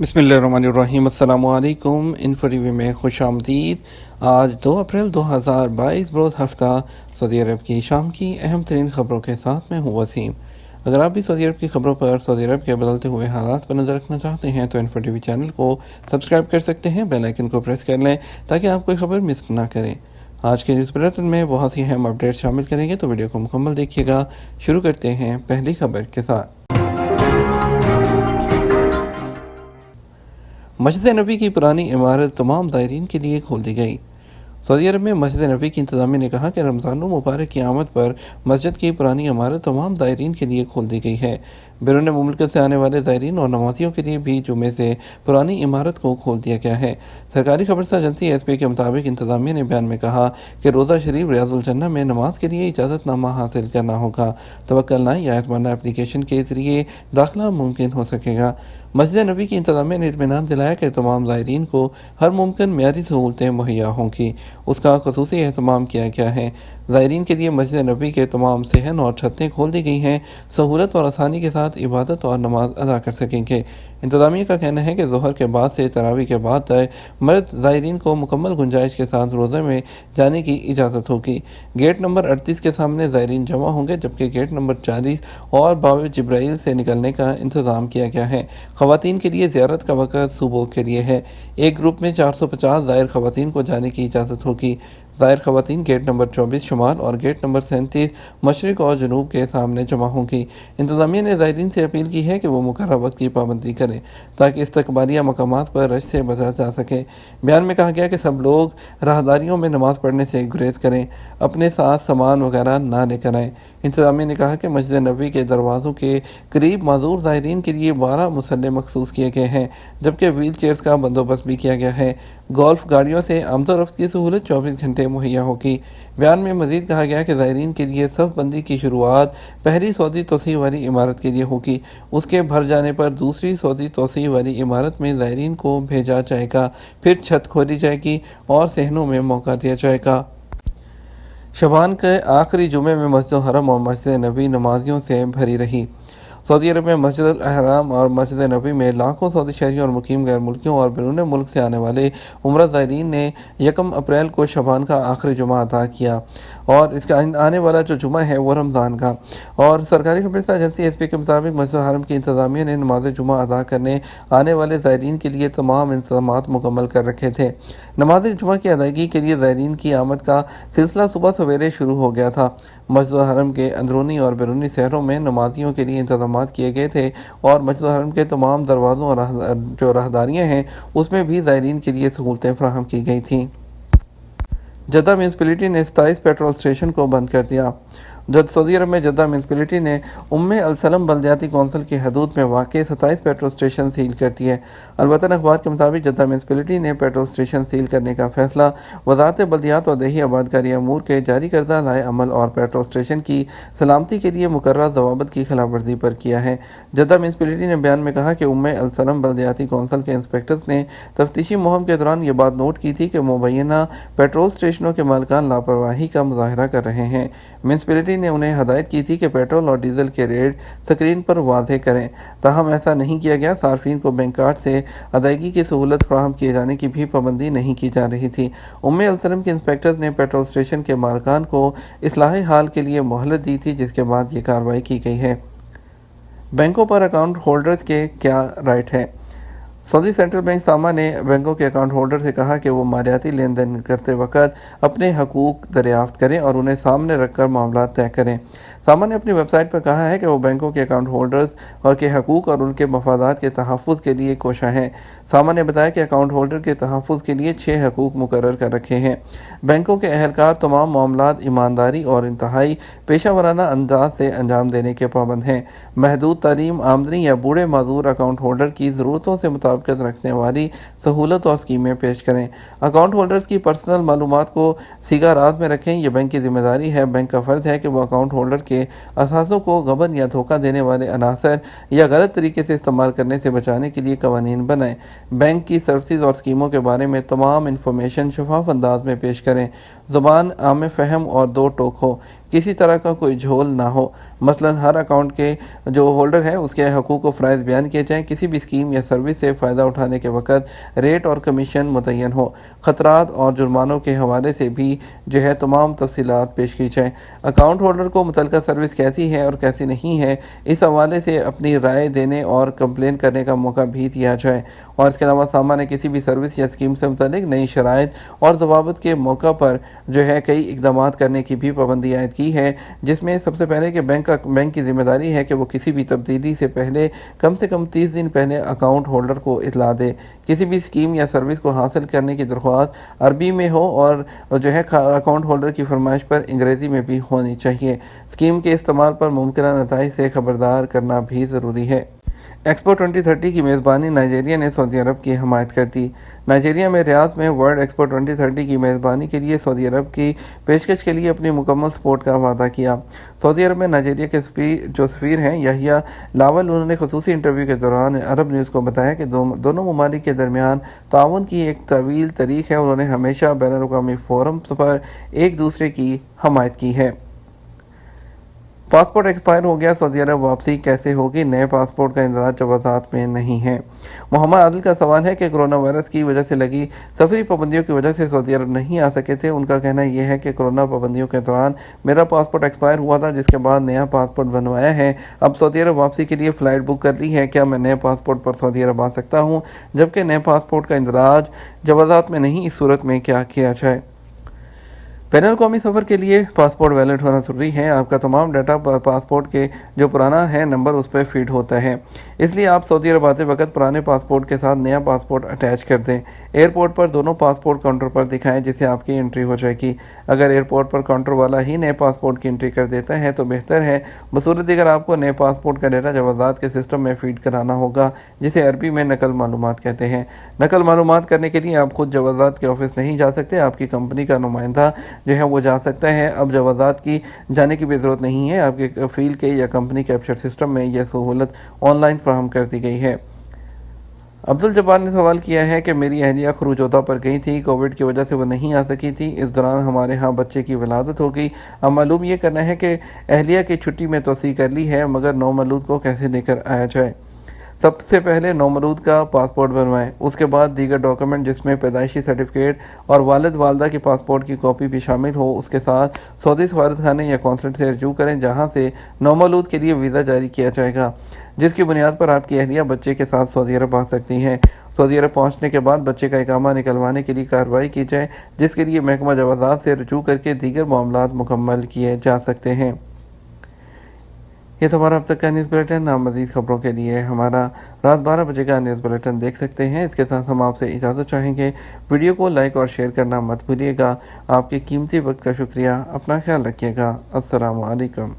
बिस्मिल्लाहिर्रहमानिर्रहीम। अस्सलामु अलैकुम। इन्फो में खुश आमदीद। आज 2 अप्रैल 2022 बरोज़ हफ्ता सऊदी अरब की शाम की अहम तरीन ख़बरों के साथ मैं हूँ वसीम। अगर आप भी सऊदी अरब की ख़बरों पर सऊदी अरब के बदलते हुए हालात पर नज़र रखना चाहते हैं तो इन्फो चैनल को सब्सक्राइब कर सकते हैं, बेल आइकन को प्रेस कर लें ताकि आप कोई ख़बर मिस ना करें। आज के न्यूज़ बुलेटिन में बहुत ही अहम अपडेट शामिल करेंगे, तो वीडियो को मुकम्मल देखिएगा। शुरू करते हैं पहली खबर के साथ। मस्जिद नबी की पुरानी इमारत तमाम ज़ायरीन के लिए खोल दी गई। सऊदी अरब में मस्जिद नबी की इंतज़ामिया ने कहा कि रमज़ान मुबारक की आमद पर मस्जिद की पुरानी इमारत तमाम ज़ायरीन के लिए खोल दी गई है। बैरून मुल्क से आने वाले ज़ायरीन और नमाजियों के लिए भी जुमे से पुरानी इमारत को खोल दिया गया है। सरकारी खबरसा एजेंसी ASP के मुताबिक इंतज़ामिया ने बयान में कहा कि रोज़ा शरीफ रियाजुल जन्नह में नमाज के लिए इजाज़तनामा हासिल करना होगा। तवक्कलना या एतमन्ना एप्लीकेशन के ज़रिए दाखिला मुमकिन हो सकेगा। मस्जिद नबी की इंतज़ामिया ने इत्मीनान दिलाया कि तमाम ज़ायरीन को हर मुमकिन मेयारी सहूलतें मुहैया होंगी, उसका ख़ुसूसी एहतमाम किया गया है। ज़ायरीन के लिए मस्जिद नबी के तमाम सहन और छतें खोल दी गई हैं, सहूलत और आसानी के साथ इबादत और नमाज अदा कर सकेंगे। इंतज़ामिया का कहना है कि ज़ोहर के बाद से तरावी के बाद तक मर्द ज़ायरीन को मुकम्मल गुंजाइश के साथ रोज़े में जाने की इजाज़त होगी। गेट नंबर 38 के सामने ज़ायरीन जमा होंगे, जबकि गेट नंबर 40 और बाब जिब्राइल से निकलने का इंतज़ाम किया गया है। ख़वातीन के लिए ज़ियारत का वक़्त सुबह के लिए है। एक ग्रुप में 450 ज़ायर ख़वातीन को जाने की इजाज़त होगी। ज़ायर ख़वातीन गेट नंबर 24 शुमाल और गेट नंबर 37 मशरिक़ और जनूब के सामने जमा होंगी। इंतज़ामिया ने ज़ायरीन से अपील की है कि वो मुकर्रर वक्त की पाबंदी करें ताकि इस्तक़बालिया मकामात पर रश से बचा जा सके। बयान में कहा गया कि सब लोग राहदारियों में नमाज़ पढ़ने से गुरेज करें, अपने साथ सामान वगैरह ना लेकर आएँ। इंतज़ामिया ने कहा कि मस्जिद नबी के दरवाज़ों के करीब माज़ूर ज़ायरीन के लिए 12 मुसल्ले मखसूस किए गए हैं, जबकि व्हील चेयर्स का बंदोबस्त भी किया गया है। गोल्फ गाड़ियों से आमदोरफ्त की सहूलत 24 घंटे मुहैया होगी। बयान में मज़ीद कहा गया कि ज़ायरीन के लिए सफ़ बंदी की शुरुआत पहली सऊदी तोसी वाली इमारत के लिए होगी। उसके भर जाने पर दूसरी सऊदी तोसी वाली इमारत में ज़ायरीन को भेजा जाएगा, फिर छत खोली जाएगी और सहनों में मौका दिया जाएगा। शबान के आखिरी जुमे में मस्जिद हरम और मस्जिद नबी नमाजियों से भरी रही। सऊदी अरब में मस्जिद अल अहराम और मस्जिद नबी में लाखों सऊदी शहरियों और मुकीम गैर मुल्कियों और बैरून मुल्क से आने वाले उम्रा ज़ायरीन ने 1 अप्रैल को शबान का आखिरी जुमा अदा किया और इसका आने वाला जो जुमा है वो रमज़ान का। और सरकारी खबरसा एजेंसी ASP के मुताबिक मस्जिद हरम की इंतज़ामिया ने नमाज जुमा अदा करने आने वाले ज़ायरीन के लिए तमाम इंतज़ामात मुकम्मल कर रखे थे। नमाज जुमा की अदायगी के लिए ज़ायरीन की आमद का सिलसिला सुबह सवेरे शुरू हो गया था। मस्जिद हरम के अंदरूनी और बैरूनी शहरों में नमाजियों के लिए इंतज़ाम किए गए थे और मस्जिद हरम के तमाम दरवाज़ों और जो राहदारियाँ हैं उसमें भी ज़ायरीन के लिए सहूलतें फराहम की गई थीं। जद्दा म्यूनसिपलिटी ने 27 पेट्रोल स्टेशन को बंद कर दिया। सऊदी अरब में जद्दा म्यूनसिपलिटी ने उम्मे अल सलम बल्दियाती कौंसिल की हदूद में वाक़ 27 पेट्रोल स्टेशन सील कर दिए। अलवतन अखबार के मुताबिक जद्दा म्यूनसिपलिटी ने पेट्रोल स्टेशन सील करने का फैसला वज़ारत बल्दियात और देही आबादकारी अमूर के जारी करदा लाए अमल और पेट्रोल स्टेशन की सलामती के लिए मुकर्रर ज़वाबित की खिलाफवर्जी पर किया है। जद्दा म्यूनसिपलिटी ने बयान में कहा कि उम्मे अल सलम बल्दियाती कौंसिल के इंस्पेक्टर्स ने तफ्तीशी मुहिम के दौरान ये बात नोट की थी कि मुबैना पेट्रोल स्टेशनों के मालिकान लापरवाही का मुजाहरा कर रहे हैं। म्यूनसिपलिटी ने उन्हें हदायत की थी कि पेट्रोल और डीजल के रेट स्क्रीन पर वाज़ेह करें, ताहम ऐसा नहीं किया गया। सार्फिन को बैंक कार्ड से अदायगी की सहूलत फराहम किए जाने की भी पाबंदी नहीं की जा रही थी। उम्मे अल सलम के इंस्पेक्टर्स ने पेट्रोल स्टेशन के मालिकान को इस्लाह हाल के लिए मोहलत दी थी, जिसके बाद ये कार्रवाई की गई है। बैंकों पर अकाउंट होल्डर्स के क्या राइट है? सऊदी सेंट्रल बैंक सामा ने बैंकों के अकाउंट होल्डर से कहा कि वो मालियाती लेन देन करते वक्त अपने हकूक़ दरियाफ्त करें और उन्हें सामने रखकर मामला तय करें। सामा ने अपनी वेबसाइट पर कहा है कि वो बैंकों के अकाउंट होल्डर्स के हकूक़ और उनके मफादात के तहफ़्फ़ुज़ के लिए कोशा हैं। सामा ने बताया कि अकाउंट होल्डर के तहफ़्फ़ुज़ के लिए 6 हकूक़ मुकर्रर कर रखे हैं। बैंकों के अहलकार तमाम मामलात ईमानदारी और इंतहाई पेशा वराना अंदाज से अंजाम देने के पाबंद हैं। महदूद तालीम, आमदनी या बूढ़े माजूर अकाउंट होल्डर की ज़रूरतों से मुताबिक रखने वाली सहूलत और स्कीमें पेश करें। अकाउंट होल्डर्स की पर्सनल मालूमात को सीगा राज में रखें, यह बैंक की जिम्मेदारी है। बैंक का फ़र्ज़ है कि वह अकाउंट होल्डर के असासों को गबन या धोखा देने वाले अनासर या गलत तरीके से इस्तेमाल करने से बचाने के लिए कवानीन बनाएं। बैंक की सर्विसेज और स्कीमों के बारे में तमाम इंफॉर्मेशन शफाफ अंदाज में पेश करें। ज़ुबान आम फ़हम और दो टोक हो, किसी तरह का कोई झोल ना हो। मसलन हर अकाउंट के जो होल्डर है उसके हकूक़ व फ़राइज़ बयान किए जाएँ। किसी भी स्कीम या सर्विस से फ़ायदा उठाने के वक़्त रेट और कमीशन मुतय्यन हो। ख़तरात और जुर्मानों के हवाले से भी जो है तमाम तफ़सीलात पेश की जाएँ। अकाउंट होल्डर को मुतल्लिका सर्विस कैसी है और कैसी नहीं है, इस हवाले से अपनी राय देने और कंप्लेन करने का मौका भी दिया जाए। और इसके अलावा सामान्य किसी भी सर्विस या स्कीम से मुतालिक नई शराइत और ज़वाबित के मौका पर जो है कई इक़दामात करने की भी पाबंदी आयद की है, जिसमें सबसे पहले कि बैंक की ज़िम्मेदारी है कि वो किसी भी तब्दीली से पहले कम से कम 30 दिन पहले अकाउंट होल्डर को इत्तला दे। किसी भी स्कीम या सर्विस को हासिल करने की दरख्वास्त अरबी में हो और जो है अकाउंट होल्डर की फरमाइश पर अंग्रेज़ी में भी होनी चाहिए। स्कीम के इस्तेमाल पर मुमकिन नताइज से खबरदार करना भी ज़रूरी है। एक्सपो 2030 की मेज़बानी नाइजीरिया ने सऊदी अरब की हमायत कर दी। नाइजीरिया में रियाद में वर्ल्ड एक्सपो 2030 की मेज़बानी के लिए सऊदी अरब की पेशकश के लिए अपनी मुकम्मल सपोर्ट का वादा किया। सऊदी अरब में नाइजीरिया के जो सफ़ीर हैं याहिया लावल, उन्होंने खसूसी इंटरव्यू के दौरान अरब न्यूज़ को बताया कि दोनों ममालिक के दरमियान ताउन की एक तवील तारीख है। उन्होंने हमेशा बैनुल-अक़वामी फोरम्स पर एक दूसरे की हमायत की है। पासपोर्ट एक्सपायर हो गया, सऊदी अरब वापसी कैसे होगी? नए पासपोर्ट का इंदराज जवाज़ात में नहीं है। मोहम्मद आदिल का सवाल है कि कोरोना वायरस की वजह से लगी सफरी पाबंदियों की वजह से सऊदी अरब नहीं आ सके थे। उनका कहना यह है कि कोरोना पाबंदियों के दौरान मेरा पासपोर्ट एक्सपायर हुआ था, जिसके बाद नया पासपोर्ट बनवाया है। अब सऊदी अरब वापसी के लिए फ़्लाइट बुक कर ली है। क्या मैं नए पासपोर्ट पर सऊदी अरब आ सकता हूँ, जबकि नए पासपोर्ट का इंदराज जवाज़ात में नहीं? इस सूरत में क्या किया जाए? बैनुल-अक़वामी सफ़र के लिए पासपोर्ट वैलिड होना ज़रूरी है। आपका तमाम डाटा पासपोर्ट के जो पुराना है नंबर उस पर फीड होता है, इसलिए आप सऊदी अरब आते वक्त पुराने पासपोर्ट के साथ नया पासपोर्ट अटैच कर दें। एयरपोर्ट पर दोनों पासपोर्ट काउंटर पर दिखाएं, जिससे आपकी एंट्री हो जाएगी। अगर एयरपोर्ट पर काउंटर वाला ही नए पासपोर्ट की एंट्री कर देता है तो बेहतर है। बसूरत अगर आपको नए पासपोर्ट का डाटा जवाज़ात के सिस्टम में फ़ीड कराना होगा, जिसे अरबी में नकल मालूमात कहते हैं। नकल मालूमात करने के लिए आप खुद जवाज़ात के ऑफिस नहीं जा सकते, आपकी कंपनी का नुमाइंदा जो है वो जा सकता है। अब जवाज़ात की जाने की भी ज़रूरत नहीं है। आपके कफ़ील के या कंपनी कैप्चर सिस्टम में यह सहूलत ऑनलाइन फराहम कर दी गई है। अब्दुल जब्बार ने सवाल किया है कि मेरी अहलिया खरूजोदा पर गई थी, कोविड की वजह से वो नहीं आ सकी थी। इस दौरान हमारे यहाँ बच्चे की विलादत हो गई। अब मालूम ये करना है कि अहलिया की छुट्टी में तोसी कर ली है, मगर नौमौलूद को कैसे लेकर आया जाए। सबसे पहले नौमौलूद का पासपोर्ट बनवाएं, उसके बाद दीगर डॉक्यूमेंट जिसमें पैदाइशी सर्टिफिकेट और वालिद वालदा के पासपोर्ट की कॉपी भी शामिल हो, उसके साथ सऊदी सफारतखाने या कौंसलेट से रजू करें, जहां से नौमौलूद के लिए वीज़ा जारी किया जाएगा, जिसकी बुनियाद पर आपकी अहलिया बच्चे के साथ सऊदी अरब आ सकती हैं। सऊदी अरब पहुँचने के बाद बच्चे का इकामा निकलवाने के लिए कार्रवाई की जाए, जिसके लिए महकमा जवाज़ात से रजू करके दीगर मामलात मुकम्मल किए जा सकते हैं। ये तो हमारा अब तक का न्यूज़ बुलेटिन। आप मज़ीद खबरों के लिए हमारा रात 12 बजे का न्यूज़ बुलेटिन देख सकते हैं। इसके साथ हम आपसे इजाज़त चाहेंगे। वीडियो को लाइक और शेयर करना मत भूलिएगा। आपके कीमती वक्त का शुक्रिया। अपना ख्याल रखिएगा। अस्सलामु अलैकुम।